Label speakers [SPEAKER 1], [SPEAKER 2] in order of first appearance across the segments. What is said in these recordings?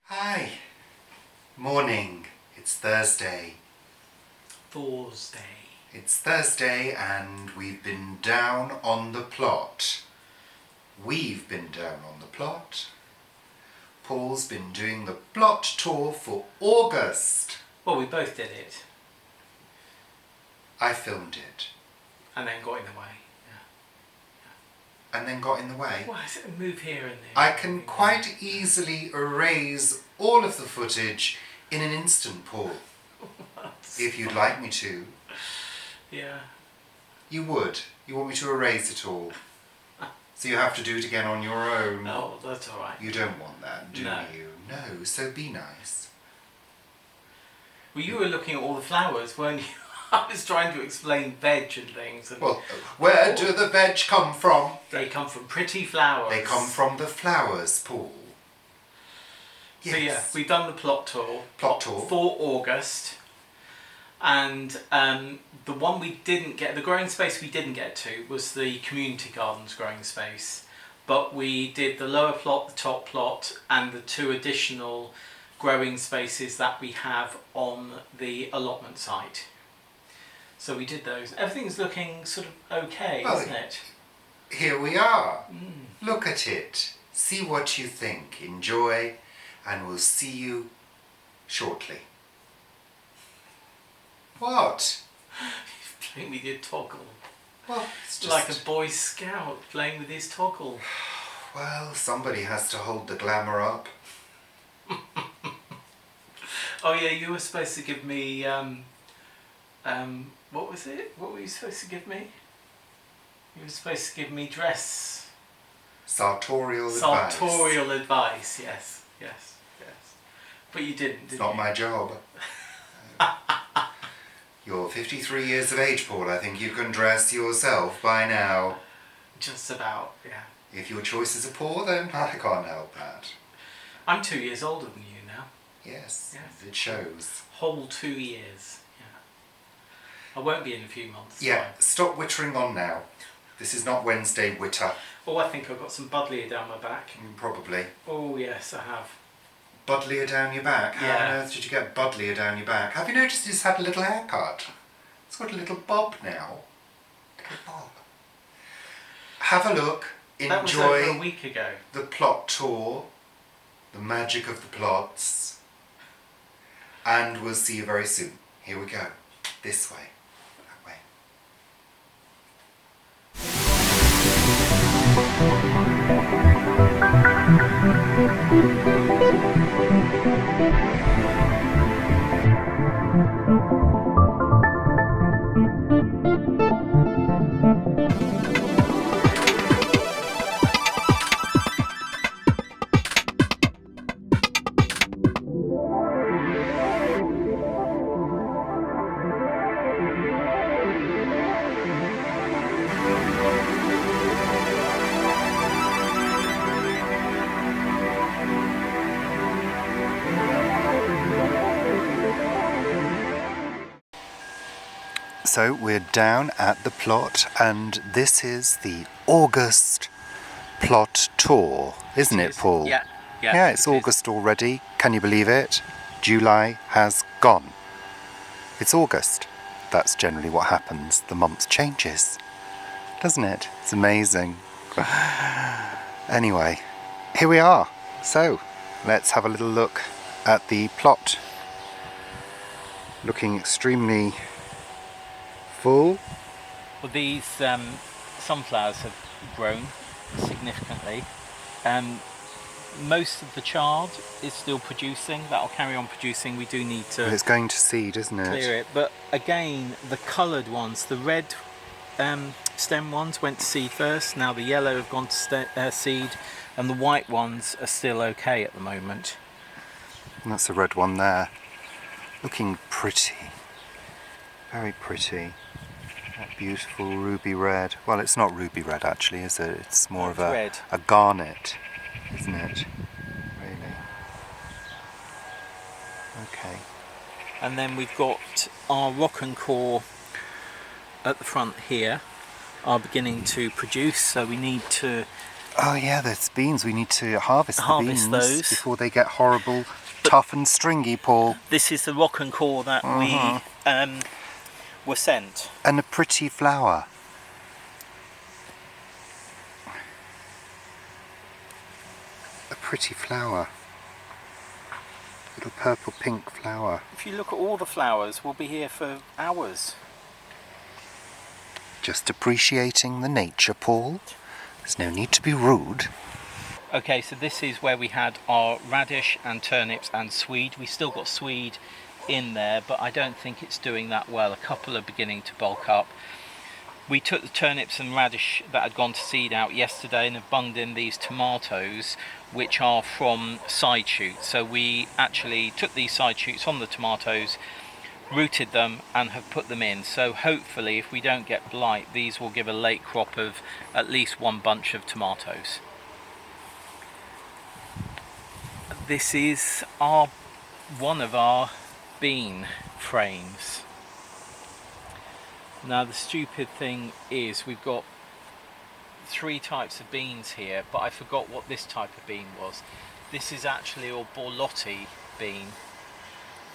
[SPEAKER 1] Hi. Morning. It's Thursday. It's Thursday and we've been down on the plot. We've been down on the plot. Paul's been doing the plot tour for August.
[SPEAKER 2] Well, we both did it.
[SPEAKER 1] I filmed it.
[SPEAKER 2] And then got in the way.
[SPEAKER 1] And then got in the way.
[SPEAKER 2] Why does it move here and there?
[SPEAKER 1] I can quite easily erase all of the footage in an instant, Paul. If you'd like me to.
[SPEAKER 2] Yeah.
[SPEAKER 1] You would. You want me to erase it all. So you have to do it again on your own.
[SPEAKER 2] No, that's all right.
[SPEAKER 1] You don't want that, do
[SPEAKER 2] No.
[SPEAKER 1] you? No, so be nice.
[SPEAKER 2] Well, you were looking at all the flowers, weren't you? I was trying to explain veg and things. And
[SPEAKER 1] Well, where do the veg come from?
[SPEAKER 2] they come from pretty flowers.
[SPEAKER 1] They come from the flowers, Paul. Yes.
[SPEAKER 2] So yeah, we've done the plot tour.
[SPEAKER 1] Plot tour.
[SPEAKER 2] For August. And the one we didn't get, the growing space we didn't get to was the community gardens growing space. But we did the lower plot, the top plot, and the two additional growing spaces that we have on the allotment site. So we did those. Everything's looking sort of okay,
[SPEAKER 1] Well,
[SPEAKER 2] isn't it?
[SPEAKER 1] Here we are. Look at it. See what you think. Enjoy, and we'll see you shortly. What?
[SPEAKER 2] Playing with your toggle.
[SPEAKER 1] Well, it's just...
[SPEAKER 2] Like a Boy Scout playing with his toggle.
[SPEAKER 1] Well, somebody has to hold the glamour up.
[SPEAKER 2] Oh yeah, you were supposed to give me, what was it? What were you supposed to give me? You were supposed to give me dress.
[SPEAKER 1] Sartorial advice.
[SPEAKER 2] Sartorial advice, yes. But you didn't, did
[SPEAKER 1] It's
[SPEAKER 2] you?
[SPEAKER 1] not my job. You're 53 years of age, Paul. I think you can dress yourself by now.
[SPEAKER 2] Just about, yeah.
[SPEAKER 1] If your choices are poor, then I can't help that.
[SPEAKER 2] I'm 2 years older than you now.
[SPEAKER 1] Yes. It shows.
[SPEAKER 2] Whole 2 years, yeah. I won't be in a few months.
[SPEAKER 1] Yeah,
[SPEAKER 2] Time.
[SPEAKER 1] stop wittering on now. This is not Wednesday witter.
[SPEAKER 2] Oh, I think I've got some buddleia down my back.
[SPEAKER 1] Probably.
[SPEAKER 2] Oh, yes, I have.
[SPEAKER 1] Buddleia down your back? How on earth did you get buddleia down your back? Have you noticed he's had a little haircut? It's got a little bob now. Little bob. Have a look.
[SPEAKER 2] That was over
[SPEAKER 1] Enjoy
[SPEAKER 2] a week ago.
[SPEAKER 1] the plot tour. The magic of the plots. And we'll see you very soon. Here we go. This way. That way. So we're down at the plot, and this is the August plot tour, isn't it, Paul?
[SPEAKER 2] Yeah.
[SPEAKER 1] Yeah, it's August already. Can you believe it? July has gone. It's August. That's generally what happens. The month changes, doesn't it? It's amazing. Anyway, here we are. So, let's have a little look at the plot. Looking extremely full.
[SPEAKER 2] Well, these sunflowers have grown significantly. Most of the chard is still producing. That'll carry on producing. We do need to
[SPEAKER 1] It's going to seed, isn't it?
[SPEAKER 2] clear it. But again, the coloured ones, the red stem ones went to seed first. Now the yellow have gone to seed, and the white ones are still okay at the moment.
[SPEAKER 1] And that's the red one there. Looking pretty. Very pretty. That beautiful ruby red. Well, it's not ruby red actually, is it? It's more of
[SPEAKER 2] red.
[SPEAKER 1] a garnet, isn't it? Really. Okay.
[SPEAKER 2] And then we've got our rock and core at the front here are beginning to produce, so we need to
[SPEAKER 1] Oh yeah, there's beans. We need to harvest the
[SPEAKER 2] Harvest
[SPEAKER 1] beans
[SPEAKER 2] those.
[SPEAKER 1] before they get horrible, tough and stringy, Paul.
[SPEAKER 2] This is the rock and core that we were sent.
[SPEAKER 1] And a pretty flower. A pretty flower. Little purple pink flower.
[SPEAKER 2] If you look at all the flowers, we'll be here for hours.
[SPEAKER 1] Just appreciating the nature, Paul. There's no need to be rude.
[SPEAKER 2] Okay, so this is where we had our radish and turnips and swede. We still got swede in there, but I don't think it's doing that well. A couple are beginning to bulk up. We took the turnips and radish that had gone to seed out yesterday and have bunged in these tomatoes, which are from side shoots. So we actually took these side shoots from the tomatoes, rooted them and have put them in. So hopefully, if we don't get blight, these will give a late crop of at least one bunch of tomatoes. This is one of our bean frames. Now the stupid thing is we've got 3 types of beans here, but I forgot what this type of bean was. This is actually a borlotti bean,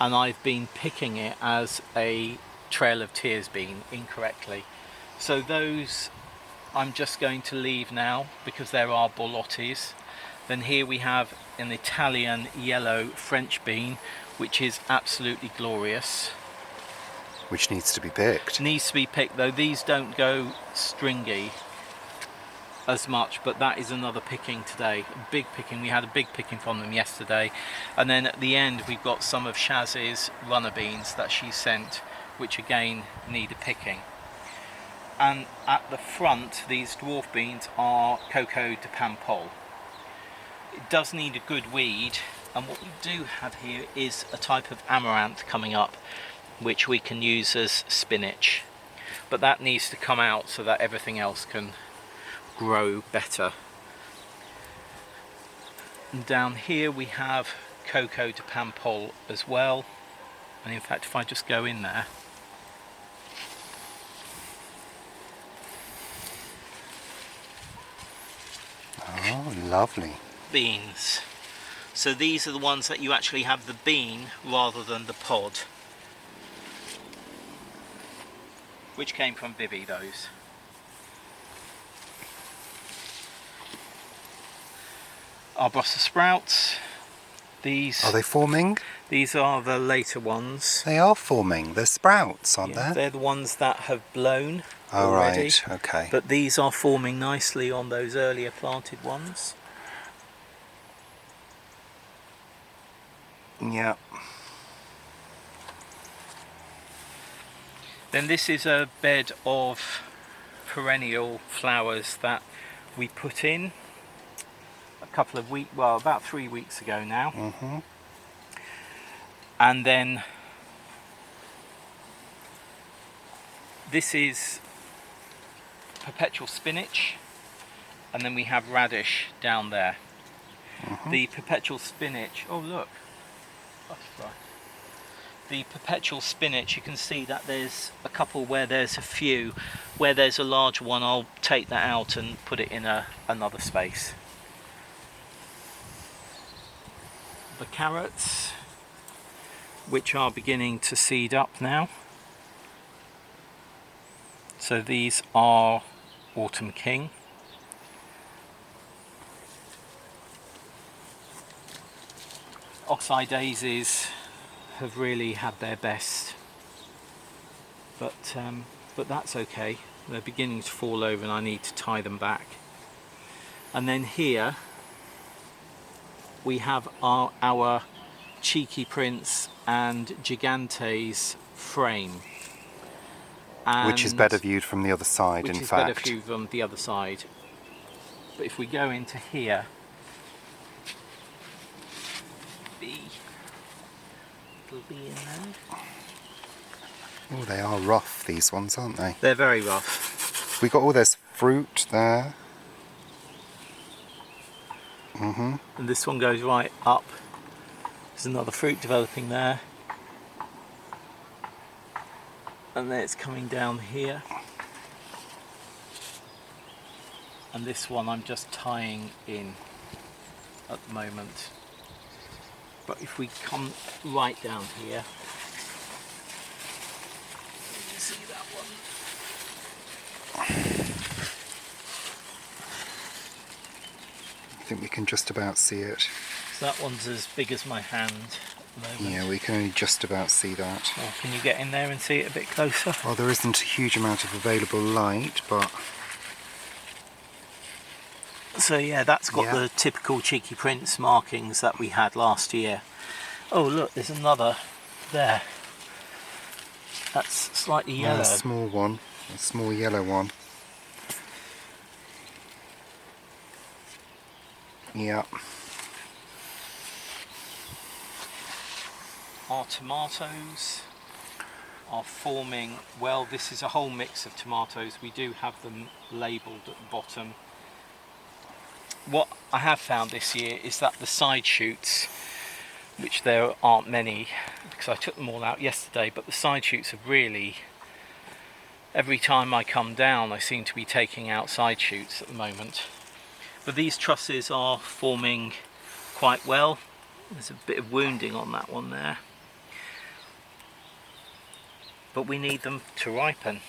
[SPEAKER 2] and I've been picking it as a Trail of Tears bean incorrectly. So those I'm just going to leave now because there are borlottis. Then here we have an Italian yellow French bean, which is absolutely glorious.
[SPEAKER 1] Which needs to be picked.
[SPEAKER 2] Needs to be picked though. These don't go stringy as much, but that is another picking today. A big picking. We had a big picking from them yesterday. And then at the end we've got some of Shaz's runner beans that she sent, which again need a picking. And at the front, these dwarf beans are Coco de Pampol. It does need a good weed, and what we do have here is a type of amaranth coming up, which we can use as spinach, but that needs to come out so that everything else can grow better. And down here we have Coco de Pampol as well, and in fact if I just go in there,
[SPEAKER 1] Oh, lovely.
[SPEAKER 2] beans. So these are the ones that you actually have the bean rather than the pod, which came from Vivi, those. Our Brussels sprouts. These
[SPEAKER 1] Are they forming?
[SPEAKER 2] These are the later ones.
[SPEAKER 1] They are forming. They're sprouts, aren't
[SPEAKER 2] Yeah,
[SPEAKER 1] they?
[SPEAKER 2] they're the ones that have blown
[SPEAKER 1] Oh,
[SPEAKER 2] already.
[SPEAKER 1] right. Okay.
[SPEAKER 2] But these are forming nicely on those earlier planted ones.
[SPEAKER 1] Yeah.
[SPEAKER 2] Then this is a bed of perennial flowers that we put in a couple of weeks, well, about 3 weeks ago now.
[SPEAKER 1] Mm-hmm.
[SPEAKER 2] And then this is perpetual spinach, and then we have radish down there.
[SPEAKER 1] Mm-hmm.
[SPEAKER 2] The perpetual spinach, oh look, butterfly. The perpetual spinach, you can see that there's a couple where there's a few. Where there's a large one, I'll take that out and put it in another space. The carrots, which are beginning to seed up now. So these are Autumn King. Oxeye daisies have really had their best, but that's okay. They're beginning to fall over and I need to tie them back. And then here we have our Cheeky Prince and Gigantes frame.
[SPEAKER 1] Which is better viewed from the other side, in fact.
[SPEAKER 2] Which is better viewed from the other side. But if we go into here, little bee in there.
[SPEAKER 1] Oh, they are rough, these ones, aren't they?
[SPEAKER 2] They're very rough.
[SPEAKER 1] We got all this fruit there. Mm-hmm.
[SPEAKER 2] And this one goes right up. There's another fruit developing there. And then it's coming down here. and this one I'm just tying in at the moment. But if we come right down here, you see that one?
[SPEAKER 1] I think we can just about see it.
[SPEAKER 2] So that one's as big as my hand at the moment.
[SPEAKER 1] Yeah, we can only just about see that.
[SPEAKER 2] Well, can you get in there and see it a bit closer?
[SPEAKER 1] Well, there isn't a huge amount of available light, but...
[SPEAKER 2] So yeah, that's got
[SPEAKER 1] Yeah.
[SPEAKER 2] the typical Cheeky Prince markings that we had last year. Oh look, there's another there. That's slightly yellow.
[SPEAKER 1] A small one, a small yellow one. Yeah.
[SPEAKER 2] Our tomatoes are forming, well, this is a whole mix of tomatoes. We do have them labelled at the bottom. What I have found this year is that the side shoots, which there aren't many because I took them all out yesterday, but the side shoots have really, every time I come down I seem to be taking out side shoots at the moment. But these trusses are forming quite well. There's a bit of wounding on that one there, but we need them to ripen.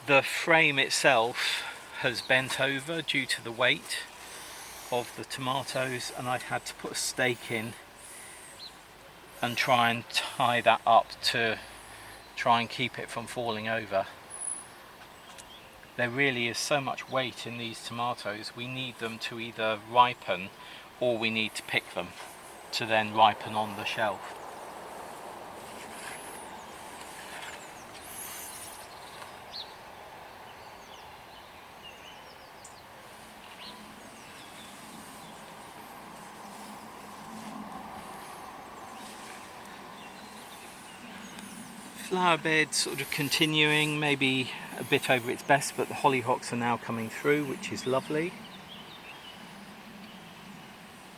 [SPEAKER 2] The frame itself has bent over due to the weight of the tomatoes, and I've had to put a stake in and try and tie that up to try and keep it from falling over. There really is so much weight in these tomatoes. We need them to either ripen or we need to pick them to then ripen on the shelf. Flower bed sort of continuing, maybe a bit over its best, but the hollyhocks are now coming through, which is lovely.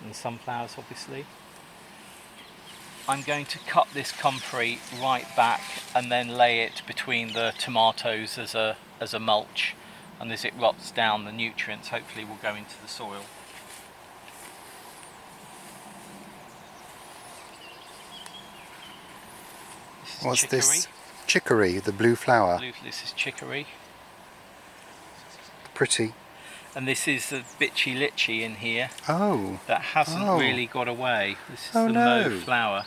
[SPEAKER 2] And sunflowers, obviously. I'm going to cut this comfrey right back and then lay it between the tomatoes as a mulch, and as it rots down, the nutrients hopefully will go into the soil.
[SPEAKER 1] What's
[SPEAKER 2] chicory.
[SPEAKER 1] this? Chicory, the blue flower.
[SPEAKER 2] This is chicory.
[SPEAKER 1] Pretty.
[SPEAKER 2] And this is the bitchy litchi in here.
[SPEAKER 1] Oh.
[SPEAKER 2] That hasn't really got away. This is the
[SPEAKER 1] no.
[SPEAKER 2] mauve flower.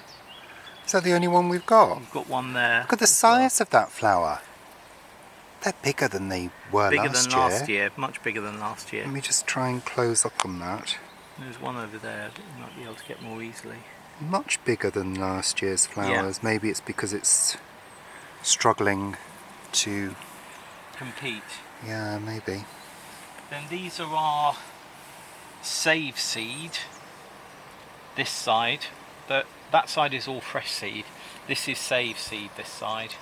[SPEAKER 1] Is that the only one we've got?
[SPEAKER 2] We've got one there.
[SPEAKER 1] Look at the size of that flower. They're bigger than they were
[SPEAKER 2] bigger
[SPEAKER 1] last
[SPEAKER 2] than
[SPEAKER 1] year.
[SPEAKER 2] last year. Much bigger than last year.
[SPEAKER 1] Let me just try and close up on that.
[SPEAKER 2] There's one over there that you might be able to get more easily.
[SPEAKER 1] Much bigger than last year's flowers. Yeah. Maybe it's because it's struggling to
[SPEAKER 2] compete.
[SPEAKER 1] Yeah, maybe.
[SPEAKER 2] Then these are our save seed. This side, that side is all fresh seed. This is save seed, this side.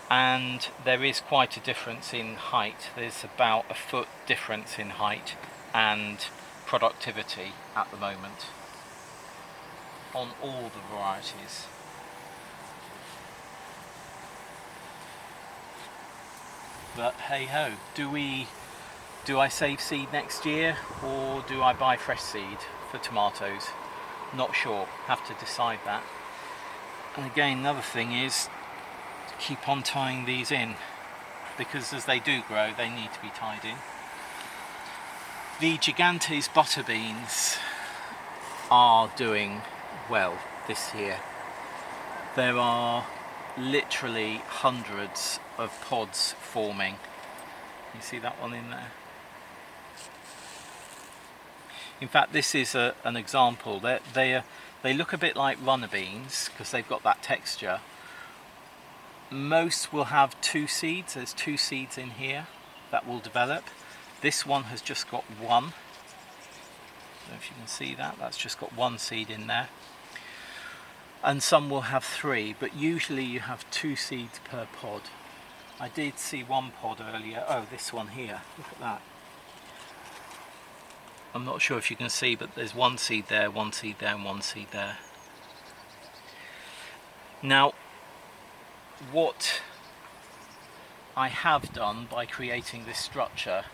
[SPEAKER 2] And there is quite a difference in height. There's about a foot difference in height and productivity at the moment on all the varieties. But hey ho, do I save seed next year or do I buy fresh seed for tomatoes? Not sure, have to decide that. And again, another thing is keep on tying these in, because as they do grow they need to be tied in. The Gigantes butter beans are doing well this year. There are literally hundreds of pods forming. You see that one in there? In fact, this is an example. They look a bit like runner beans because they've got that texture. Most will have two seeds. There's two seeds in here that will develop. This one has just got one. I don't know if you can see that. That's just got one seed in there. And some will have three, but usually you have two seeds per pod. I did see one pod earlier. Oh, this one here. Look at that. I'm not sure if you can see, but there's one seed there, one seed there, and one seed there. Now, what I have done by creating this structure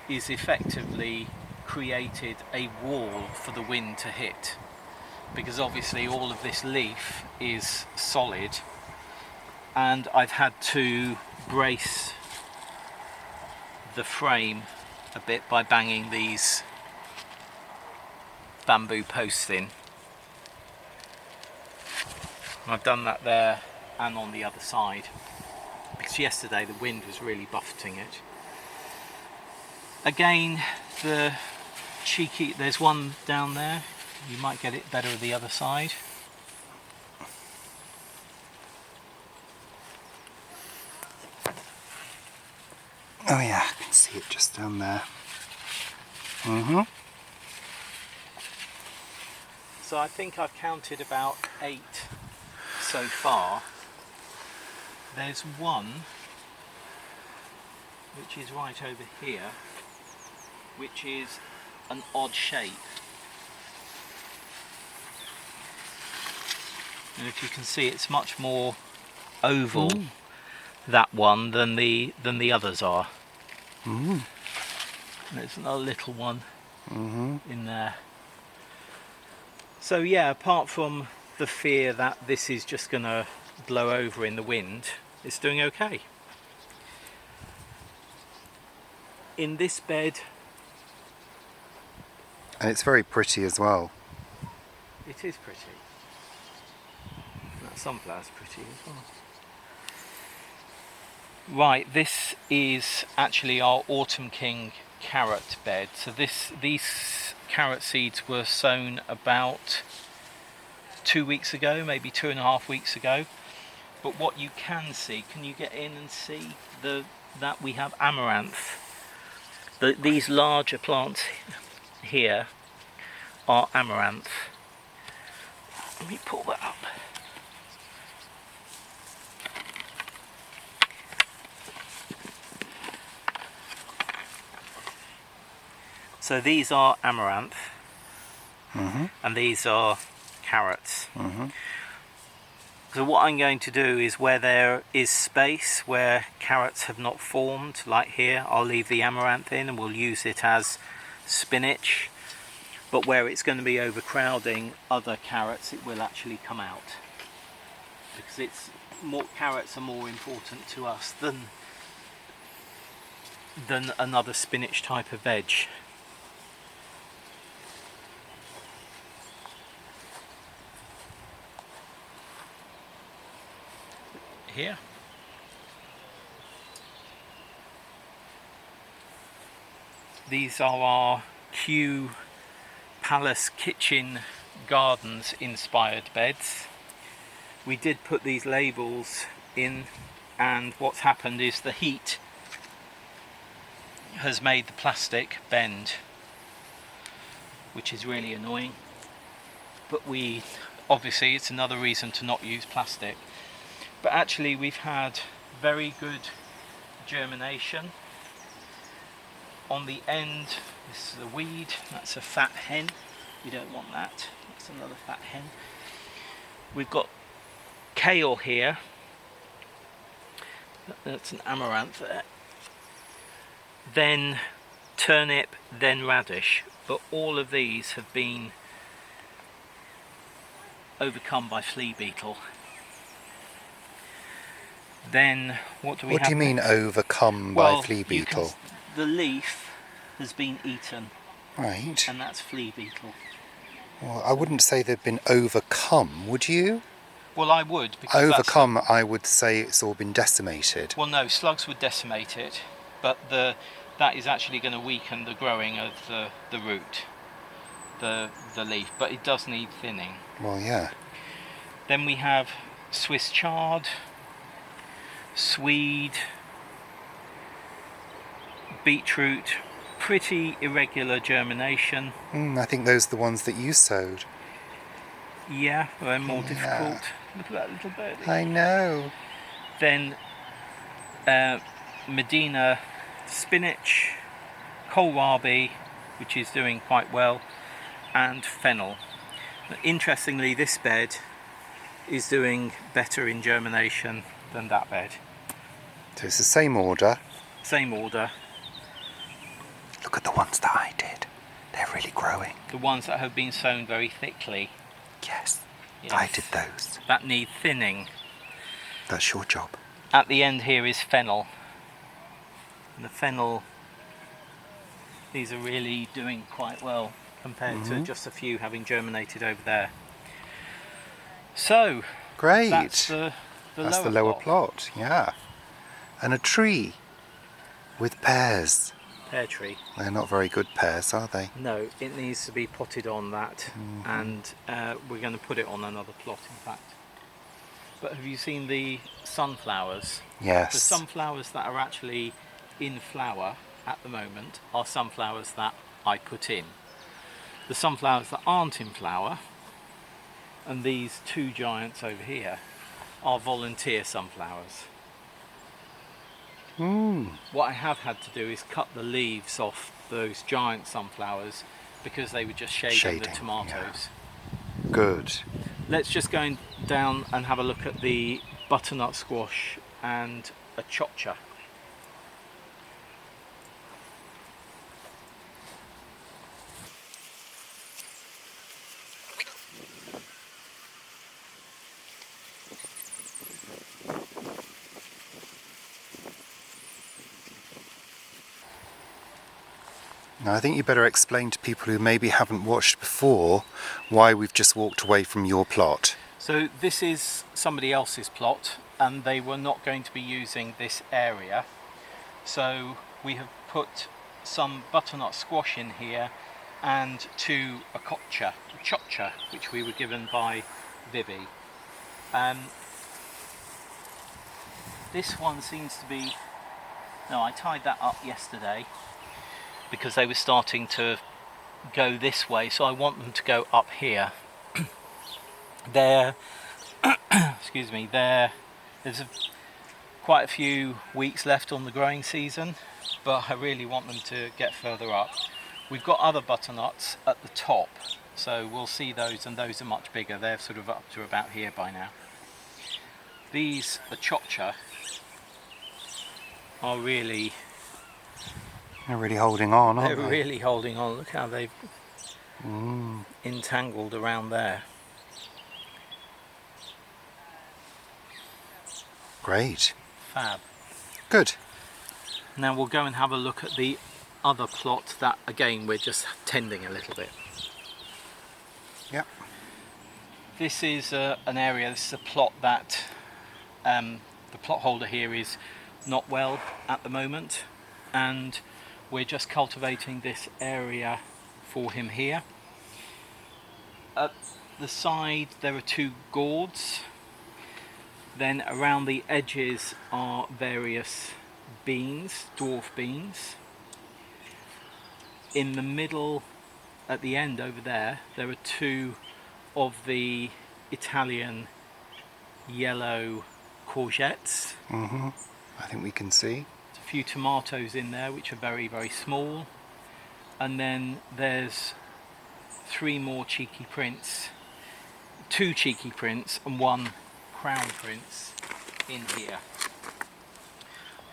[SPEAKER 2] is effectively created a wall for the wind to hit, because obviously all of this leaf is solid, and I've had to brace the frame a bit by banging these bamboo posts in. I've done that there and on the other side, because yesterday the wind was really buffeting it. Again, there's one down there, you might get it better the other side.
[SPEAKER 1] Oh yeah, I can see it just down there.
[SPEAKER 2] So I think I've counted about 8 so far. There's one which is right over here, which is an odd shape. And if you can see, it's much more oval, that one, than the others are. There's another little one in there. So yeah, apart from the fear that this is just going to blow over in the wind, it's doing okay. In this bed,
[SPEAKER 1] And it's very pretty as well.
[SPEAKER 2] it is pretty. That sunflower's pretty as well. Right, this is actually our Autumn King carrot bed. So these carrot seeds were sown about 2 weeks ago, maybe 2.5 weeks ago. But what you can see, can you get in and see that we have amaranth? These larger plants here are amaranth. Let me pull that up. So these are amaranth, and these are carrots. So what I'm going to do is, where there is space where carrots have not formed, like here, I'll leave the amaranth in and we'll use it as spinach. But where it's going to be overcrowding other carrots, it will actually come out, because carrots are more important to us than another spinach type of veg. Here. These are our Kew Palace Kitchen Gardens inspired beds. We did put these labels in, and what's happened is the heat has made the plastic bend, which is really annoying. But obviously it's another reason to not use plastic. But actually we've had very good germination. On the end, this is a weed, that's a fat hen. We don't want that. That's another fat hen. We've got kale here. That's an amaranth there. Then turnip, then radish. But all of these have been overcome by flea beetle. Then what do we have?
[SPEAKER 1] What do you mean overcome by flea beetle?
[SPEAKER 2] The leaf has been eaten.
[SPEAKER 1] Right.
[SPEAKER 2] And that's flea beetle.
[SPEAKER 1] Well, I wouldn't say they've been overcome, would you?
[SPEAKER 2] Well, I would. Because
[SPEAKER 1] overcome, I would say it's all been decimated.
[SPEAKER 2] Well, no, slugs would decimate it, but that is actually going to weaken the growing of the root, the leaf, but it does need thinning.
[SPEAKER 1] Well, yeah.
[SPEAKER 2] Then we have Swiss chard, swede, beetroot, pretty irregular germination.
[SPEAKER 1] I think those are the ones that you sowed.
[SPEAKER 2] Yeah, they're more difficult. Look at that little birdie.
[SPEAKER 1] I know.
[SPEAKER 2] Then Medina spinach, kohlrabi, which is doing quite well, and fennel. Interestingly, this bed is doing better in germination than that bed.
[SPEAKER 1] So it's the same order.
[SPEAKER 2] Same order.
[SPEAKER 1] Look at the ones that I did. They're really growing.
[SPEAKER 2] The ones that have been sown very thickly.
[SPEAKER 1] Yes,
[SPEAKER 2] Yes.
[SPEAKER 1] I did those.
[SPEAKER 2] That need thinning.
[SPEAKER 1] That's your job.
[SPEAKER 2] At the end here is fennel. And the fennel, these are really doing quite well compared to just a few having germinated over there. So,
[SPEAKER 1] Great.
[SPEAKER 2] that's the
[SPEAKER 1] lower plot, yeah. And a tree with pears.
[SPEAKER 2] pear tree.
[SPEAKER 1] They're not very good pears, are they?
[SPEAKER 2] No, it needs to be potted on that, and we're going to put it on another plot, in fact. But have you seen the sunflowers?
[SPEAKER 1] Yes.
[SPEAKER 2] The sunflowers that are actually in flower at the moment are sunflowers that I put in. The sunflowers that aren't in flower, and these two giants over here, are volunteer sunflowers. What I have had to do is cut the leaves off those giant sunflowers because they were just shading the tomatoes.
[SPEAKER 1] Yeah. Good.
[SPEAKER 2] Let's just go down and have a look at the butternut squash and a chocha.
[SPEAKER 1] Now I think you better explain to people who maybe haven't watched before why we've just walked away from your plot.
[SPEAKER 2] So this is somebody else's plot and they were not going to be using this area. So we have put some butternut squash in here and a chocha, which we were given by Vivi. This one seems to be, no, I tied that up yesterday because they were starting to go this way, so I want them to go up here. Excuse me, there's quite a few weeks left on the growing season, but I really want them to get further up. We've got other butternuts at the top, so we'll see those, and those are much bigger. They're sort of up to about here by now. These, the chocha, are really...
[SPEAKER 1] They're really holding on, aren't they?
[SPEAKER 2] They're really holding on. Look how they've entangled around there.
[SPEAKER 1] Great.
[SPEAKER 2] Fab.
[SPEAKER 1] Good.
[SPEAKER 2] Now we'll go and have a look at the other plot that, again, we're just tending a little bit.
[SPEAKER 1] Yep.
[SPEAKER 2] This is an area, this is a plot that the plot holder here is not well at the moment, and we're just cultivating this area for him here. At the side there are two gourds, then around the edges are various beans, dwarf beans. In the middle, at the end over there are two of the Italian yellow courgettes.
[SPEAKER 1] I think we can see.
[SPEAKER 2] A few tomatoes in there which are very, very small, and then there's three more cheeky prints, two cheeky prints and one crown prince in here,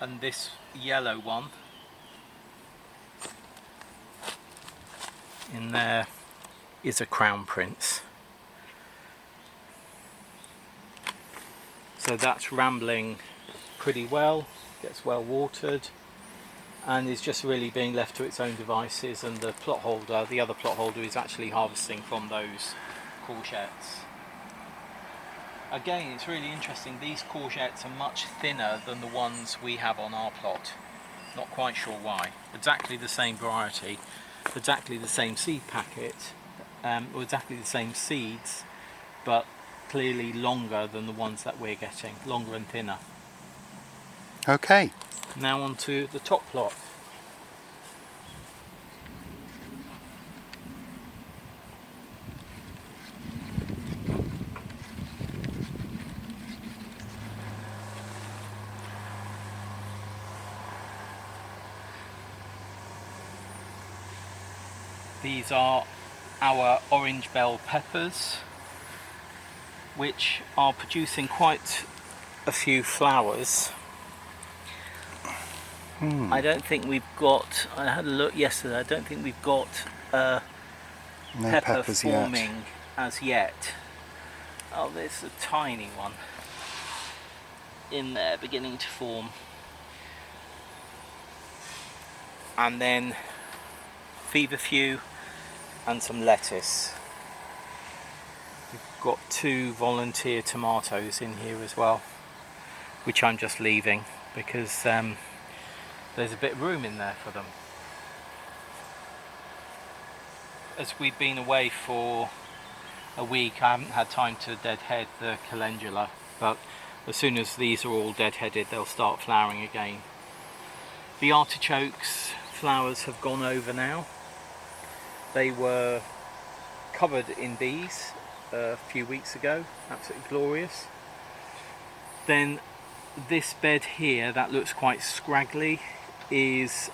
[SPEAKER 2] and this yellow one in there is a crown prince. So that's rambling pretty well, gets well watered, and is just really being left to its own devices, and the plot holder, the other plot holder, is actually harvesting from those courgettes. Again, it's really interesting, these courgettes are much thinner than the ones we have on our plot. Not quite sure why. Exactly the same variety, exactly the same seed packet, or exactly the same seeds, but clearly longer than the ones that we're getting, longer and thinner.
[SPEAKER 1] Okay.
[SPEAKER 2] Now on to the top plot. These are our orange bell peppers, which are producing quite a few flowers. I don't think we've got, I had a look yesterday, I don't think we've got
[SPEAKER 1] No
[SPEAKER 2] pepper
[SPEAKER 1] peppers
[SPEAKER 2] forming
[SPEAKER 1] yet.
[SPEAKER 2] as yet. Oh, there's a tiny one in there beginning to form. And then feverfew and some lettuce. We've got 2 volunteer tomatoes in here as well, which I'm just leaving because there's a bit of room in there for them. As we've been away for a week, I haven't had time to deadhead the calendula, but as soon as these are all deadheaded, they'll start flowering again. The artichokes flowers have gone over now. They were covered in bees a few weeks ago, absolutely glorious. Then this bed here that looks quite scraggly is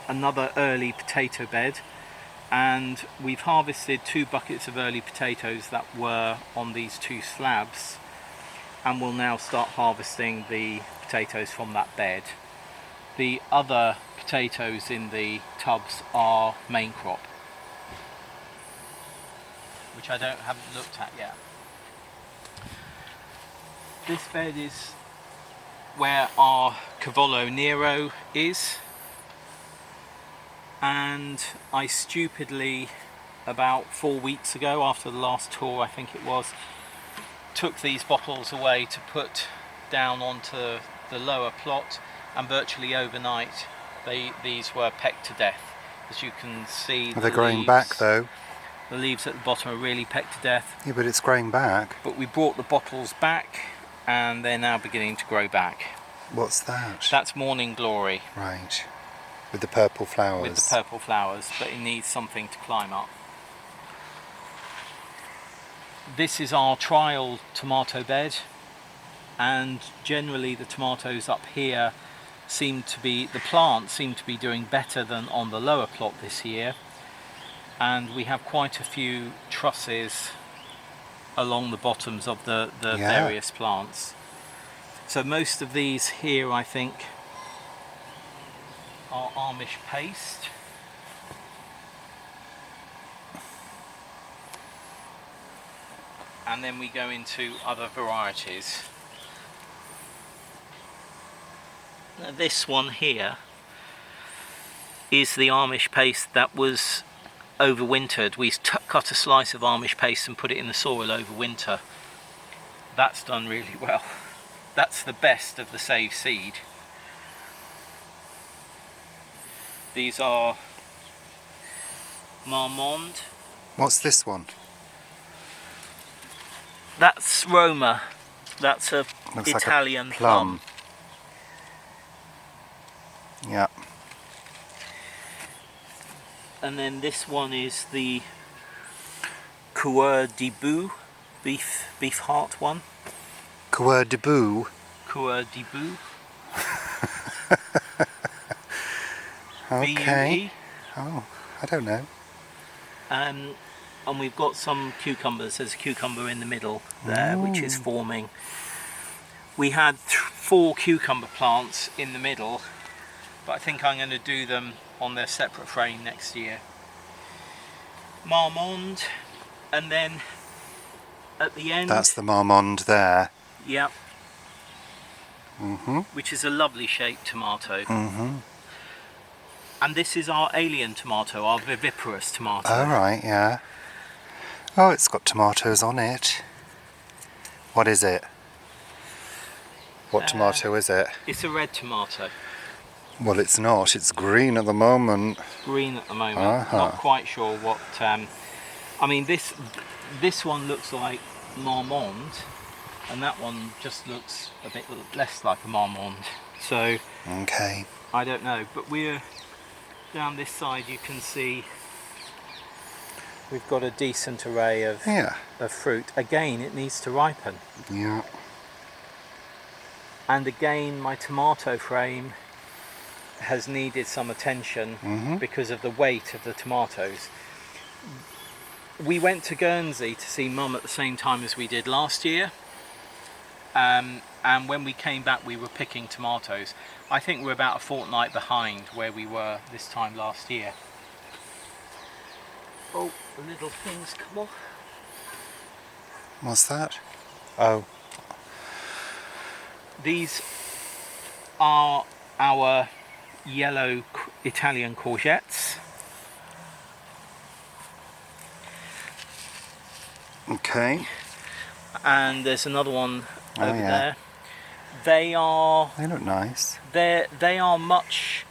[SPEAKER 2] another early potato bed, and we've harvested 2 buckets of early potatoes that were on these 2 slabs, and we'll now start harvesting the potatoes from that bed. The other potatoes in the tubs are main crop, which I haven't looked at yet. This bed is where our Cavallo Nero is, and I stupidly, about 4 weeks ago, after the last tour I think it was, took these bottles away to put down onto the lower plot, and virtually overnight these were pecked to death. As you can see,
[SPEAKER 1] They're growing back though.
[SPEAKER 2] The leaves at the bottom are really pecked to death.
[SPEAKER 1] Yeah, but it's growing back.
[SPEAKER 2] But we brought the bottles back and they're now beginning to grow back.
[SPEAKER 1] What's that?
[SPEAKER 2] That's Morning Glory.
[SPEAKER 1] Right. With the purple flowers.
[SPEAKER 2] With the purple flowers, but it needs something to climb up. This is our trial tomato bed, and generally the tomatoes up here the plants seem to be doing better than on the lower plot this year, and we have quite a few trusses along the bottoms of the various plants. So most of these here, I think, are Amish paste. And then we go into other varieties. Now this one here is the Amish paste that was overwintered. We cut a slice of Amish paste and put it in the soil over winter. That's done really well. That's the best of the saved seed. These are Marmande.
[SPEAKER 1] What's this one?
[SPEAKER 2] That's Roma. That's a
[SPEAKER 1] Looks
[SPEAKER 2] Italian
[SPEAKER 1] like a plum. Yeah.
[SPEAKER 2] And then this one is the Coeur de Boue, beef heart one.
[SPEAKER 1] Coeur de Boue.
[SPEAKER 2] Coeur de Boue.
[SPEAKER 1] Okay.
[SPEAKER 2] B-U-E.
[SPEAKER 1] Oh, I don't know.
[SPEAKER 2] And we've got some cucumbers. There's a cucumber in the middle there, which is forming. We had 4 cucumber plants in the middle, but I think I'm going to do them on their separate frame next year. Marmande, and then at the end...
[SPEAKER 1] That's the Marmande there.
[SPEAKER 2] Yep.
[SPEAKER 1] Mm-hmm.
[SPEAKER 2] Which is a lovely shaped tomato.
[SPEAKER 1] Mm-hmm.
[SPEAKER 2] And this is our alien tomato, our viviparous tomato.
[SPEAKER 1] Oh, right, yeah. Oh, it's got tomatoes on it. What is it? What tomato is it?
[SPEAKER 2] It's a red tomato.
[SPEAKER 1] Well, it's not. It's green at the moment.
[SPEAKER 2] Green at the moment.
[SPEAKER 1] Uh-huh.
[SPEAKER 2] Not quite sure what... I mean, this one looks like Marmande, and that one just looks a bit less like a Marmande. So,
[SPEAKER 1] okay.
[SPEAKER 2] I don't know. But we're... Down this side you can see we've got a decent array of fruit. Again, it needs to ripen.
[SPEAKER 1] Yeah.
[SPEAKER 2] And again, my tomato frame has needed some attention because of the weight of the tomatoes. We went to Guernsey to see Mum at the same time as we did last year, and when we came back we were picking tomatoes. I think we're about a fortnight behind where we were this time last year. Oh, the little things come off.
[SPEAKER 1] What's that? Oh.
[SPEAKER 2] These are our yellow Italian courgettes.
[SPEAKER 1] Okay.
[SPEAKER 2] And there's another one over
[SPEAKER 1] yeah.
[SPEAKER 2] there. They
[SPEAKER 1] look nice.
[SPEAKER 2] They are much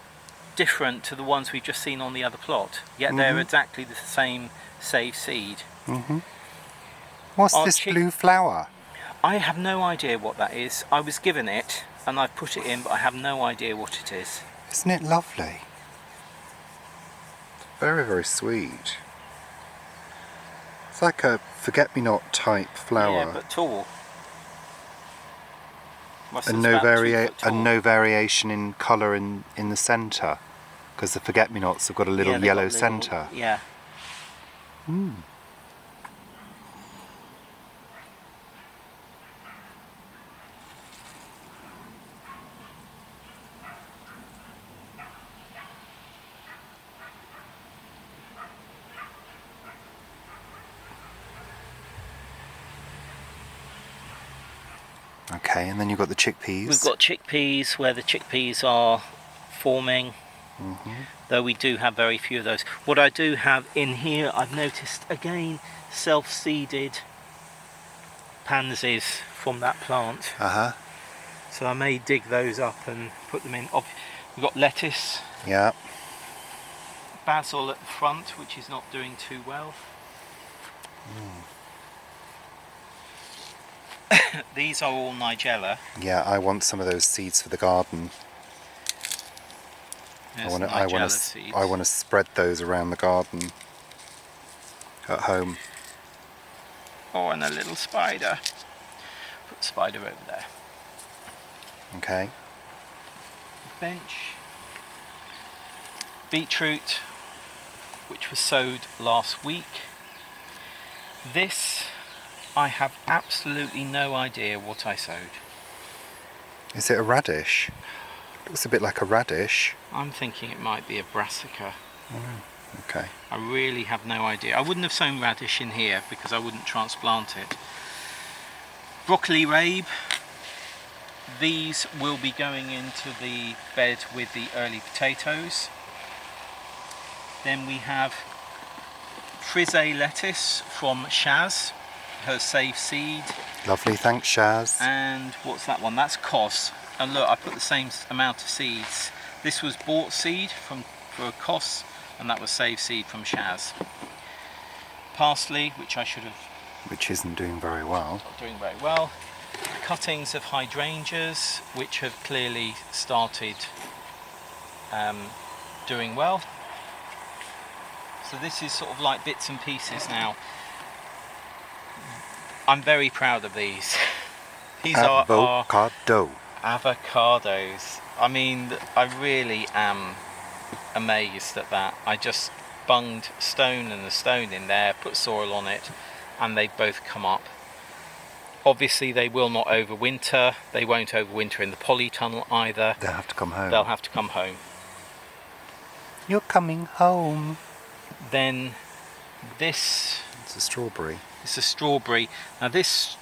[SPEAKER 2] different to the ones we've just seen on the other plot. Yet they're exactly the same save seed.
[SPEAKER 1] What's this blue flower?
[SPEAKER 2] I have no idea what that is. I was given it and I've put it in, but I have no idea what it is.
[SPEAKER 1] Isn't it lovely? Very, very sweet. It's like a forget-me-not type flower.
[SPEAKER 2] Yeah, but tall.
[SPEAKER 1] And no variation in colour in the centre, because the forget-me-nots have got a little yellow centre.
[SPEAKER 2] Yeah.
[SPEAKER 1] Okay, and then you've got the chickpeas.
[SPEAKER 2] We've got chickpeas where the chickpeas are forming, though we do have very few of those. What I do have in here, I've noticed again, self-seeded pansies from that plant. So I may dig those up and put them in. We've got lettuce.
[SPEAKER 1] Yeah.
[SPEAKER 2] Basil at the front, which is not doing too well. These are all Nigella.
[SPEAKER 1] Yeah, I want some of those seeds for the garden. I want to spread those around the garden at home.
[SPEAKER 2] Oh, and a little spider. Put the spider over there.
[SPEAKER 1] Okay.
[SPEAKER 2] Bench. Beetroot, which was sowed last week. This, I have absolutely no idea what I sowed.
[SPEAKER 1] Is it a radish? Looks a bit like a radish.
[SPEAKER 2] I'm thinking it might be a brassica.
[SPEAKER 1] Okay.
[SPEAKER 2] I really have no idea. I wouldn't have sown radish in here because I wouldn't transplant it. Broccoli rabe. These will be going into the bed with the early potatoes. Then we have frise lettuce from Shaz, her save seed.
[SPEAKER 1] Lovely, thanks Shaz.
[SPEAKER 2] And what's that one? That's cos. And look, I put the same amount of seeds. This was bought seed for cos, and that was save seed from Shaz. Parsley, which I should have...
[SPEAKER 1] Which isn't doing very well.
[SPEAKER 2] Not doing very well. Cuttings of hydrangeas, which have clearly started doing well. So this is sort of like bits and pieces now. I'm very proud of these. These are avocados. I mean, I really am amazed at that. I just bunged stone and a stone in there, put soil on it, and they both come up. Obviously they will not overwinter. They won't overwinter in the polytunnel either.
[SPEAKER 1] They'll have to come home.
[SPEAKER 2] They'll have to come home.
[SPEAKER 1] You're coming home.
[SPEAKER 2] Then this...
[SPEAKER 1] It's a strawberry.
[SPEAKER 2] It's a strawberry. Now this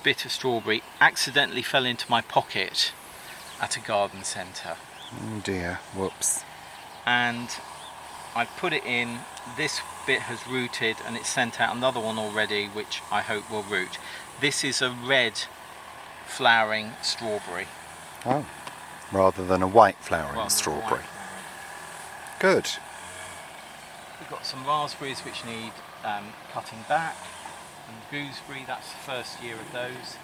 [SPEAKER 2] bit of strawberry accidentally fell into my pocket at a garden centre.
[SPEAKER 1] Oh dear, whoops.
[SPEAKER 2] And I put it in, this bit has rooted and it's sent out another one already which I hope will root. This is a red flowering strawberry.
[SPEAKER 1] Oh, rather than a white flowering strawberry. Good.
[SPEAKER 2] We've got some raspberries which need cutting back, and gooseberry, that's the first year of those.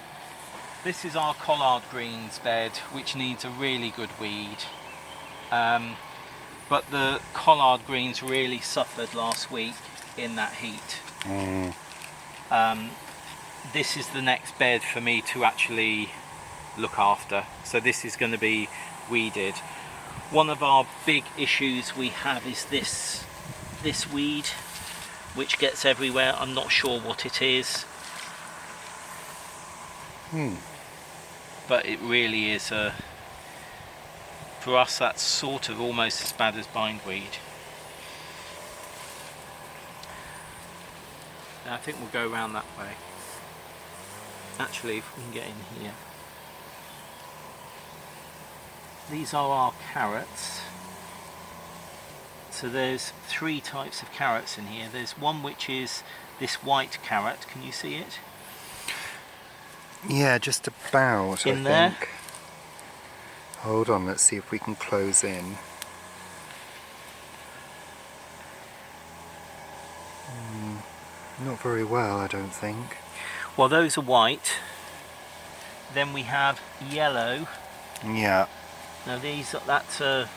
[SPEAKER 2] This is our collard greens bed which needs a really good weed. But the collard greens really suffered last week in that heat. This is the next bed for me to actually look after. So this is going to be weeded. One of our big issues we have is this weed, which gets everywhere. I'm not sure what it is. but it really is for us that's sort of almost as bad as bindweed. I think we'll go around that way. Actually, if we can get in here. These are our carrots. So there's 3 types of carrots in here. There's one which is this white carrot. Can you see it?
[SPEAKER 1] Yeah, just about,
[SPEAKER 2] In
[SPEAKER 1] I
[SPEAKER 2] there?
[SPEAKER 1] think. Hold on, let's see if we can close in. Not very well, I don't think.
[SPEAKER 2] Well, those are white. Then we have yellow.
[SPEAKER 1] Yeah.
[SPEAKER 2] Now that's an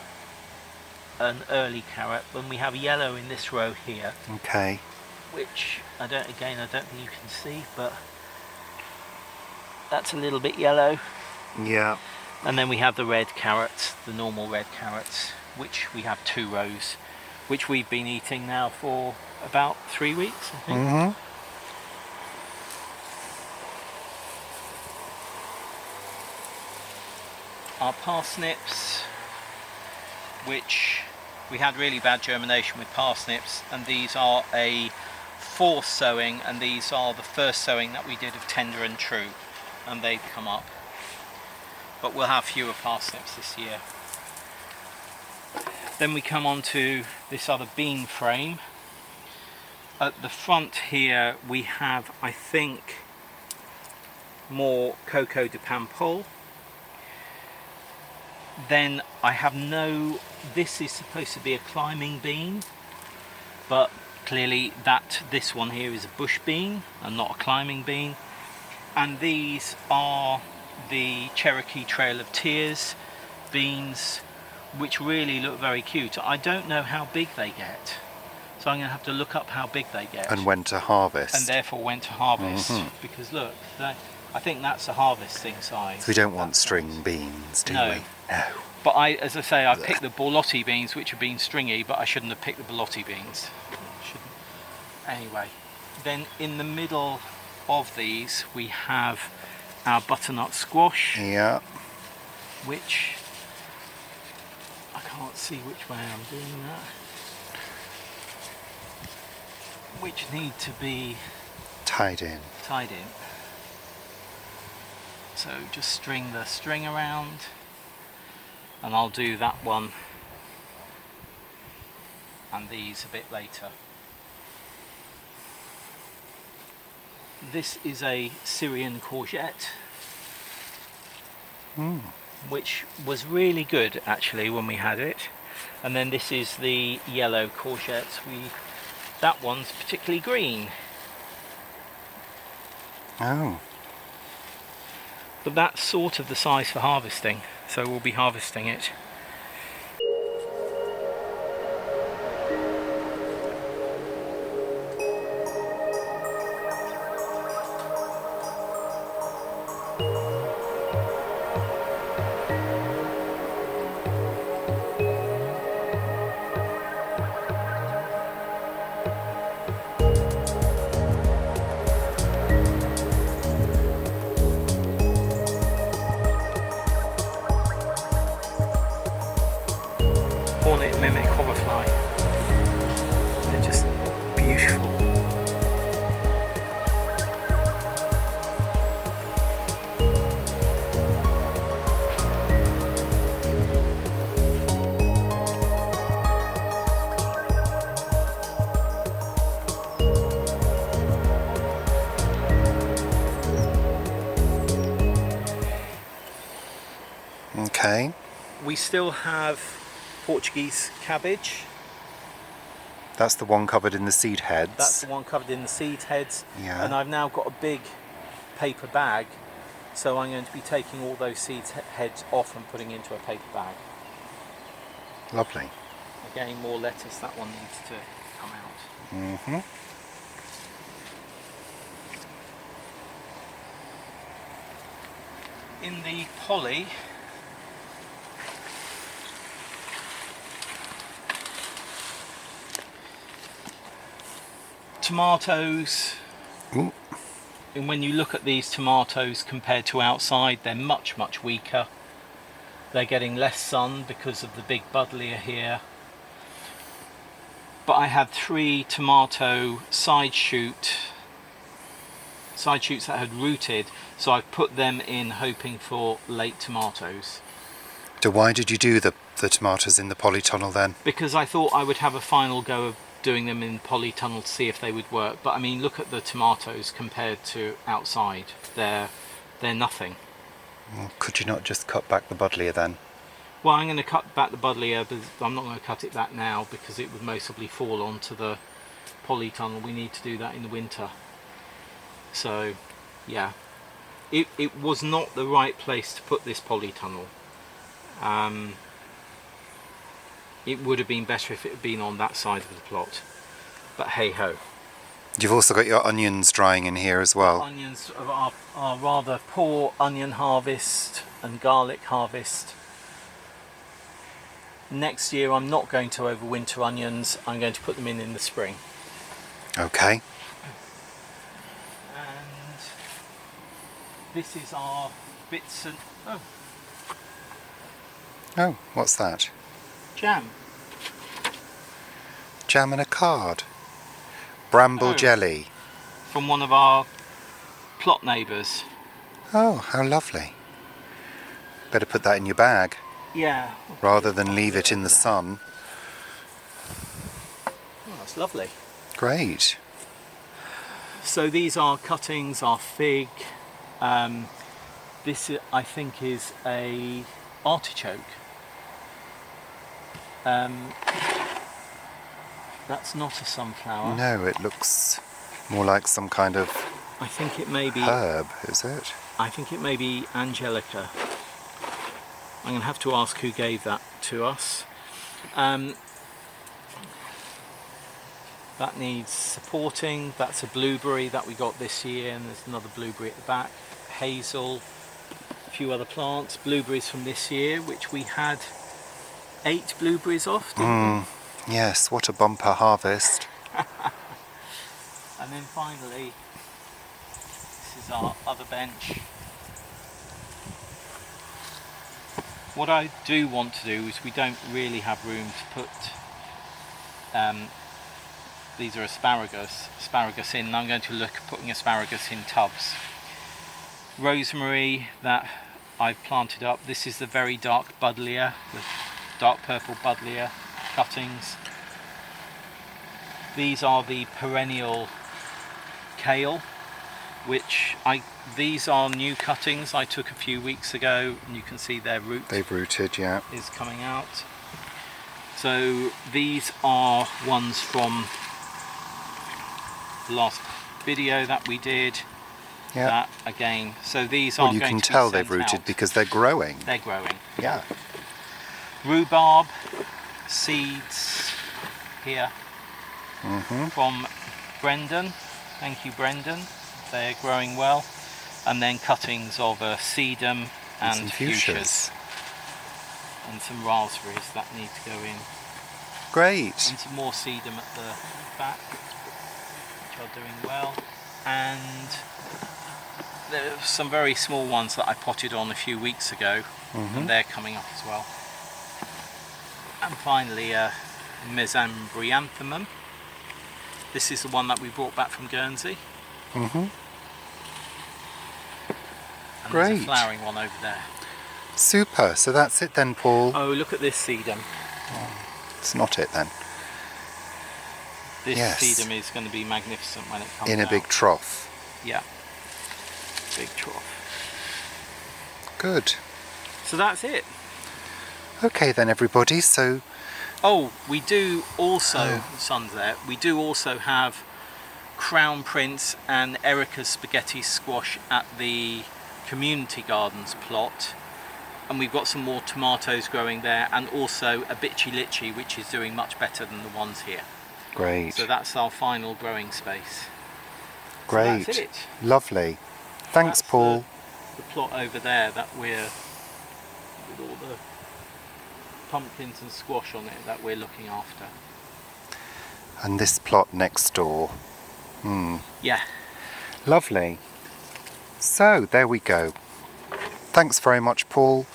[SPEAKER 2] early carrot. When we have yellow in this row here,
[SPEAKER 1] Okay.
[SPEAKER 2] which I don't think you can see, but that's a little bit yellow.
[SPEAKER 1] Yeah.
[SPEAKER 2] And then we have the red carrots, the normal red carrots, which we have 2 rows, which we've been eating now for about 3 weeks, I think.
[SPEAKER 1] Mm-hmm.
[SPEAKER 2] Our parsnips, which we had really bad germination with parsnips, and these are a 4th sowing, and these are the first sowing that we did of tender and true, and they've come up. But we'll have fewer parsnips this year. Then we come on to this other bean frame. At the front here we have, I think, more Coco de Pampol. Then I have this is supposed to be a climbing bean, but clearly this one here is a bush bean and not a climbing bean. And these are the Cherokee Trail of Tears beans, which really look very cute. I don't know how big they get, so I'm going to have to look up how big they get.
[SPEAKER 1] And when to harvest.
[SPEAKER 2] And therefore when to harvest. Because look, I think that's a harvesting size.
[SPEAKER 1] So we don't want string beans, do
[SPEAKER 2] No.
[SPEAKER 1] we? No.
[SPEAKER 2] But as I say, I picked the Borlotti beans, which have been stringy, but I shouldn't have picked the Borlotti beans. Anyway, then in the middle of these we have our butternut squash.
[SPEAKER 1] Yeah.
[SPEAKER 2] Which I can't see which way I'm doing that. Which need to be
[SPEAKER 1] Tied in.
[SPEAKER 2] So just string the string around, and I'll do that one and these a bit later. This is a Syrian courgette, which was really good actually when we had it. And then this is the yellow courgette. That one's particularly green.
[SPEAKER 1] Oh.
[SPEAKER 2] But that's sort of the size for harvesting, so we'll be harvesting it. Hornet mimic hoverfly. They're just beautiful.
[SPEAKER 1] Okay.
[SPEAKER 2] We still have Portuguese cabbage.
[SPEAKER 1] That's the one covered in the seed heads.
[SPEAKER 2] That's the one covered in the seed heads.
[SPEAKER 1] Yeah.
[SPEAKER 2] And I've now got a big paper bag, so I'm going to be taking all those seed heads off and putting into a paper bag.
[SPEAKER 1] Lovely.
[SPEAKER 2] Again, more lettuce, that one needs to come out.
[SPEAKER 1] Mm-hmm.
[SPEAKER 2] In the poly, tomatoes,
[SPEAKER 1] Ooh.
[SPEAKER 2] and when you look at these tomatoes compared to outside, they're much weaker. They're getting less sun because of the big buddleia here. But I had 3 tomato side shoots that had rooted, so I put them in hoping for late tomatoes.
[SPEAKER 1] So why did you do the tomatoes in the polytunnel then?
[SPEAKER 2] Because I thought I would have a final go of doing them in polytunnel to see if they would work. But I mean, look at the tomatoes compared to outside. They're nothing.
[SPEAKER 1] Well, could you not just cut back the buddleia then?
[SPEAKER 2] Well, I'm going to cut back the buddleia, but I'm not going to cut it back now because it would most probably fall onto the polytunnel. We need to do that in the winter. So, yeah. It was not the right place to put this polytunnel. It would have been better if it had been on that side of the plot. But hey ho.
[SPEAKER 1] You've also got your onions drying in here as well.
[SPEAKER 2] Onions are rather poor onion harvest and garlic harvest. Next year I'm not going to overwinter onions, I'm going to put them in the spring.
[SPEAKER 1] Okay.
[SPEAKER 2] And this is our bits and...
[SPEAKER 1] Oh, what's that?
[SPEAKER 2] Jam.
[SPEAKER 1] Jam and a card. Bramble
[SPEAKER 2] Oh.
[SPEAKER 1] jelly.
[SPEAKER 2] From one of our plot neighbours.
[SPEAKER 1] Oh, how lovely. Better put that in your bag
[SPEAKER 2] Yeah.
[SPEAKER 1] rather than leave it in the sun.
[SPEAKER 2] Oh, that's lovely.
[SPEAKER 1] Great.
[SPEAKER 2] So these are cuttings, our fig. This I think is a artichoke. That's not a sunflower.
[SPEAKER 1] No, it looks more like some kind of
[SPEAKER 2] I think it may be.
[SPEAKER 1] herb, is it?
[SPEAKER 2] I think it may be Angelica. I'm going to have to ask who gave that to us. That needs supporting. That's a blueberry that we got this year, and there's another blueberry at the back. Hazel, a few other plants. Blueberries from this year, which we had 8 blueberries off, didn't we?
[SPEAKER 1] Yes, what a bumper harvest.
[SPEAKER 2] And then finally, this is our other bench. What I do want to do is we don't really have room to put these are asparagus in, and I'm going to look at putting asparagus in tubs. Rosemary that I've planted up. This is the very dark buddleia, the dark purple buddleia cuttings. These are the perennial kale, which these are new cuttings I took a few weeks ago, and you can see their root
[SPEAKER 1] They've rooted, yeah.
[SPEAKER 2] is coming out. So these are ones from the last video that we did.
[SPEAKER 1] Yeah.
[SPEAKER 2] That again. So these
[SPEAKER 1] Well,
[SPEAKER 2] are
[SPEAKER 1] you
[SPEAKER 2] going
[SPEAKER 1] can
[SPEAKER 2] to be
[SPEAKER 1] tell they've
[SPEAKER 2] sent
[SPEAKER 1] rooted
[SPEAKER 2] out.
[SPEAKER 1] because they're growing.
[SPEAKER 2] They're growing.
[SPEAKER 1] Yeah.
[SPEAKER 2] Rhubarb seeds here from Brendan. Thank you, Brendan. They're growing well. And then cuttings of sedum and
[SPEAKER 1] some
[SPEAKER 2] fuchsias. And some raspberries that need to go in.
[SPEAKER 1] Great.
[SPEAKER 2] And some more sedum at the back, which are doing well. And there are some very small ones that I potted on a few weeks ago, and they're coming up as well. And finally, Mesembryanthemum. This is the one that we brought back from Guernsey. And there's
[SPEAKER 1] Great.
[SPEAKER 2] a flowering one over there.
[SPEAKER 1] Super. So that's it then, Paul.
[SPEAKER 2] Oh, look at this sedum.
[SPEAKER 1] It's not it then.
[SPEAKER 2] This
[SPEAKER 1] Yes.
[SPEAKER 2] sedum is going to be magnificent when it comes
[SPEAKER 1] In a
[SPEAKER 2] out.
[SPEAKER 1] big trough.
[SPEAKER 2] Yeah. Big trough.
[SPEAKER 1] Good.
[SPEAKER 2] So that's it.
[SPEAKER 1] Okay then, everybody. So
[SPEAKER 2] Oh, we do also, sun's there, we do also have Crown Prince and Erica's spaghetti squash at the community gardens plot. And we've got some more tomatoes growing there, and also a bitchy litchi, which is doing much better than the ones here.
[SPEAKER 1] great.
[SPEAKER 2] So that's our final growing space.
[SPEAKER 1] Great.
[SPEAKER 2] So that's it.
[SPEAKER 1] Lovely. Thanks,
[SPEAKER 2] That's
[SPEAKER 1] Paul.
[SPEAKER 2] The plot over there that we're, with all the pumpkins and squash on it, that we're looking after.
[SPEAKER 1] And this plot next door.
[SPEAKER 2] Yeah.
[SPEAKER 1] Lovely. So there we go. Thanks very much, Paul.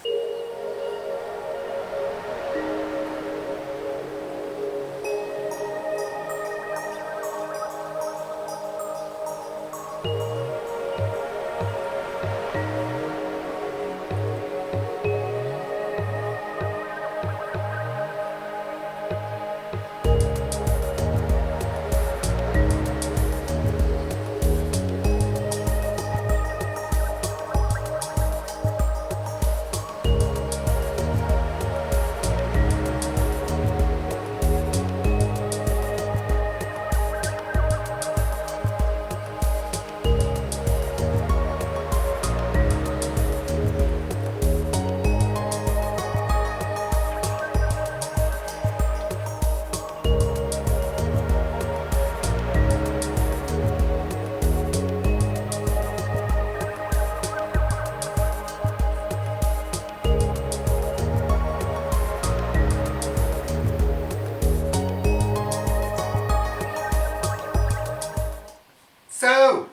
[SPEAKER 1] So,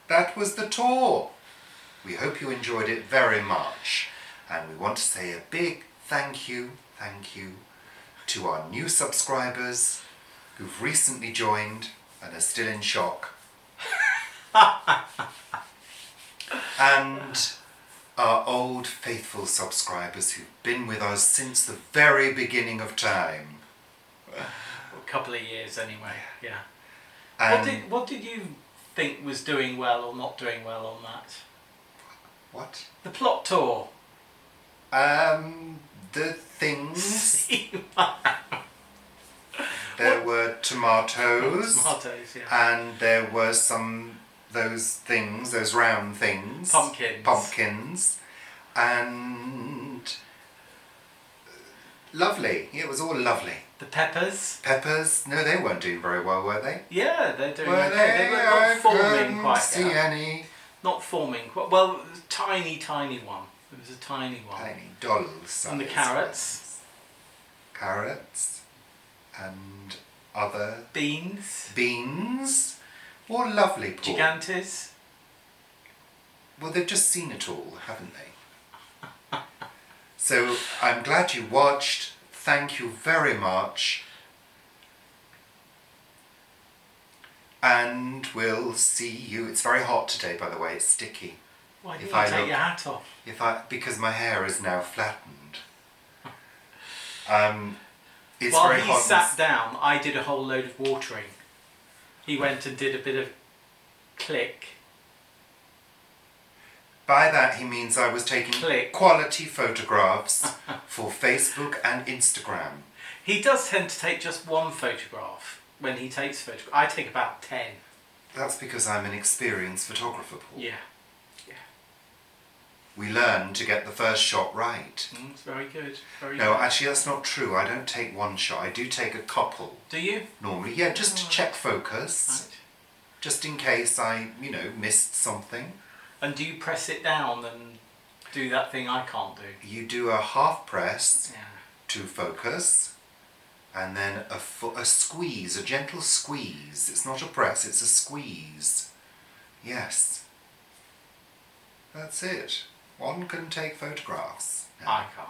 [SPEAKER 1] that was the tour. We hope you enjoyed it very much, and we want to say a big thank you to our new subscribers who've recently joined and are still in shock. And our old faithful subscribers who've been with us since the very beginning of time.
[SPEAKER 2] A couple of years anyway, yeah.
[SPEAKER 1] And
[SPEAKER 2] What did you think was doing well or not doing well on that?
[SPEAKER 1] what?
[SPEAKER 2] The plot tour.
[SPEAKER 1] The things. There were tomatoes.
[SPEAKER 2] Tomatoes, yeah.
[SPEAKER 1] And there were those round things. Pumpkins. And lovely. It was all lovely.
[SPEAKER 2] The peppers.
[SPEAKER 1] Peppers? No, they weren't doing very well, were they?
[SPEAKER 2] Yeah, they're doing
[SPEAKER 1] Were
[SPEAKER 2] okay. They were not forming quite.
[SPEAKER 1] See any
[SPEAKER 2] Not forming quite. Well, tiny one. It was a tiny one.
[SPEAKER 1] tiny doll size.
[SPEAKER 2] And the carrots.
[SPEAKER 1] Carrots. And other
[SPEAKER 2] Beans.
[SPEAKER 1] beans. All lovely, Paul.
[SPEAKER 2] Gigantes.
[SPEAKER 1] Well, they've just seen it all, haven't they? So, I'm glad you watched. Thank you very much. And we'll see you. It's very hot today, by the way. It's sticky.
[SPEAKER 2] Why didn't you take your hat off?
[SPEAKER 1] Because my hair is now flattened. It's
[SPEAKER 2] While
[SPEAKER 1] very
[SPEAKER 2] he
[SPEAKER 1] hot.
[SPEAKER 2] sat down, I did a whole load of watering. He went and did a bit of click.
[SPEAKER 1] By that he means I was taking
[SPEAKER 2] Click.
[SPEAKER 1] quality photographs for Facebook and Instagram.
[SPEAKER 2] He does tend to take just one photograph when he takes photographs. I take about 10.
[SPEAKER 1] That's because I'm an experienced photographer, Paul.
[SPEAKER 2] Yeah.
[SPEAKER 1] We learn to get the first shot right.
[SPEAKER 2] It's very good. Very
[SPEAKER 1] No,
[SPEAKER 2] good.
[SPEAKER 1] actually that's not true. I don't take one shot. I do take a couple.
[SPEAKER 2] Do you?
[SPEAKER 1] Normally, yeah, just to check focus.
[SPEAKER 2] Right.
[SPEAKER 1] Just in case I, missed something.
[SPEAKER 2] And do you press it down and do that thing I can't do?
[SPEAKER 1] You do a half press
[SPEAKER 2] Yeah.
[SPEAKER 1] to focus, and then a squeeze, a gentle squeeze. It's not a press, it's a squeeze. Yes. That's it. One can take photographs.
[SPEAKER 2] I can't.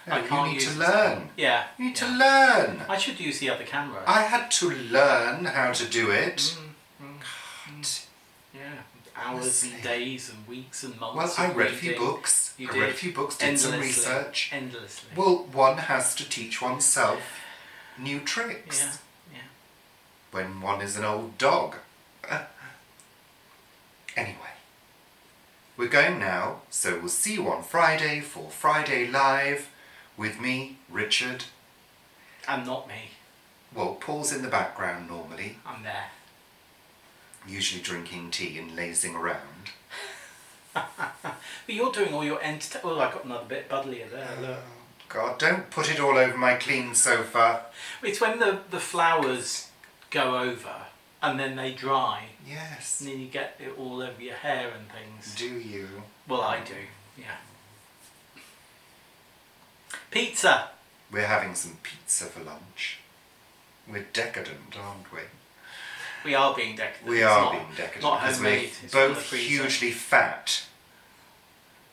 [SPEAKER 2] I
[SPEAKER 1] No,
[SPEAKER 2] can't
[SPEAKER 1] you need
[SPEAKER 2] use
[SPEAKER 1] to
[SPEAKER 2] this
[SPEAKER 1] learn.
[SPEAKER 2] camera. Yeah.
[SPEAKER 1] You need to learn.
[SPEAKER 2] I should use the other camera.
[SPEAKER 1] I had to learn how to do it. God.
[SPEAKER 2] Yeah. Hours
[SPEAKER 1] Honestly.
[SPEAKER 2] and days and weeks and months.
[SPEAKER 1] Well, I
[SPEAKER 2] of
[SPEAKER 1] read a few
[SPEAKER 2] reading.
[SPEAKER 1] books.
[SPEAKER 2] You
[SPEAKER 1] I
[SPEAKER 2] did.
[SPEAKER 1] read a few books, did some
[SPEAKER 2] Endlessly.
[SPEAKER 1] research.
[SPEAKER 2] Endlessly.
[SPEAKER 1] Well, one has to teach oneself new tricks
[SPEAKER 2] Yeah.
[SPEAKER 1] when one is an old dog. Anyway, we're going now, so we'll see you on Friday for Friday Live with me, Richard.
[SPEAKER 2] And not me.
[SPEAKER 1] Well, Paul's in the background normally,
[SPEAKER 2] I'm there.
[SPEAKER 1] usually drinking tea and lazing around.
[SPEAKER 2] But you're doing all your Oh, I got another bit buddlier there. Look.
[SPEAKER 1] Oh, God, don't put it all over my clean sofa.
[SPEAKER 2] It's when the flowers go over and then they dry,
[SPEAKER 1] Yes.
[SPEAKER 2] and then you get it all over your hair and things.
[SPEAKER 1] Do you?
[SPEAKER 2] Well, I do. Yeah. Pizza.
[SPEAKER 1] We're having some pizza for lunch. We're decadent, aren't we?
[SPEAKER 2] We are being decadent.
[SPEAKER 1] We
[SPEAKER 2] It's
[SPEAKER 1] are
[SPEAKER 2] not,
[SPEAKER 1] being decadent
[SPEAKER 2] not
[SPEAKER 1] because
[SPEAKER 2] homemade.
[SPEAKER 1] we're
[SPEAKER 2] It's from the
[SPEAKER 1] both
[SPEAKER 2] freezer.
[SPEAKER 1] hugely fat.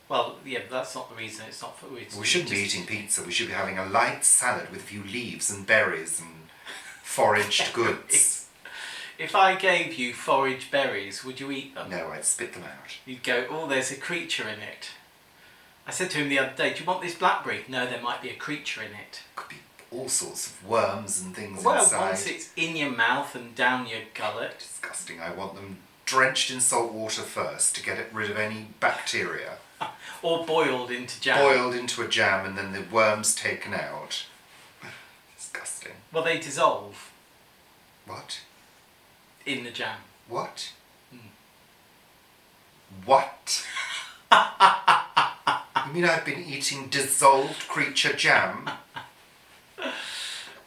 [SPEAKER 2] Well, yeah, but that's not the reason. It's not for.
[SPEAKER 1] We shouldn't be eating pizza. We should be having a light salad with a few leaves and berries and foraged goods.
[SPEAKER 2] If I gave you forage berries, would you eat them?
[SPEAKER 1] No, I'd spit them out.
[SPEAKER 2] You'd go, oh, there's a creature in it. I said to him the other day, do you want this blackberry? No, there might be a creature in it.
[SPEAKER 1] Could be all sorts of worms and things
[SPEAKER 2] Well,
[SPEAKER 1] inside.
[SPEAKER 2] once it's in your mouth and down your gullet.
[SPEAKER 1] Disgusting. I want them drenched in salt water first to get rid of any bacteria.
[SPEAKER 2] Or boiled into jam.
[SPEAKER 1] Boiled into a jam and then the worms taken out. Disgusting.
[SPEAKER 2] Well, they dissolve
[SPEAKER 1] What?
[SPEAKER 2] in the jam.
[SPEAKER 1] What?
[SPEAKER 2] Hmm.
[SPEAKER 1] What? You mean I've been eating dissolved creature jam?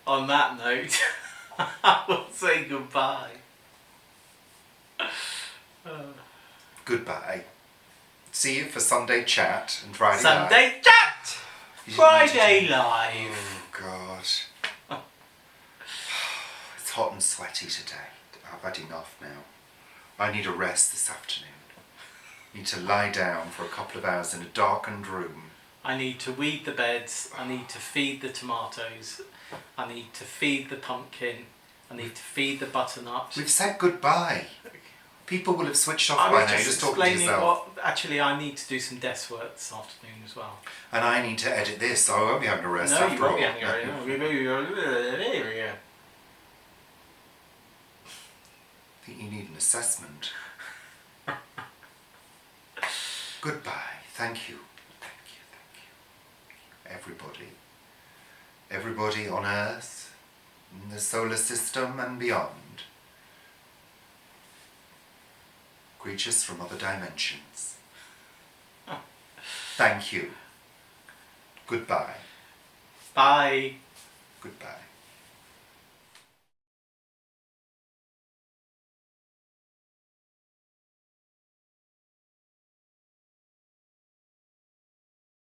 [SPEAKER 2] On that note, I will say goodbye.
[SPEAKER 1] Goodbye. See you for Sunday chat and Friday night.
[SPEAKER 2] Sunday chat!
[SPEAKER 1] You didn't need to
[SPEAKER 2] Friday
[SPEAKER 1] do-
[SPEAKER 2] live.
[SPEAKER 1] Oh God. It's hot and sweaty today. I've had enough now. I need a rest this afternoon. Need to lie down for a couple of hours in a darkened room.
[SPEAKER 2] I need to weed the beds. I need to feed the tomatoes. I need to feed the pumpkin. I need to feed the butternut.
[SPEAKER 1] We've said goodbye. People will have switched off
[SPEAKER 2] I
[SPEAKER 1] by
[SPEAKER 2] was
[SPEAKER 1] now. You're
[SPEAKER 2] just
[SPEAKER 1] just talking to
[SPEAKER 2] explaining
[SPEAKER 1] yourself.
[SPEAKER 2] what. Actually, I need to do some desk work this afternoon as well.
[SPEAKER 1] And I need to edit this, so I won't be having a rest
[SPEAKER 2] No,
[SPEAKER 1] after
[SPEAKER 2] you won't
[SPEAKER 1] all.
[SPEAKER 2] be having a.
[SPEAKER 1] I think you need an assessment. Goodbye. Thank you. Thank you. Thank you. Everybody. Everybody on Earth, in the solar system and beyond. Creatures from other dimensions. Thank you. Goodbye.
[SPEAKER 2] Bye.
[SPEAKER 1] Goodbye.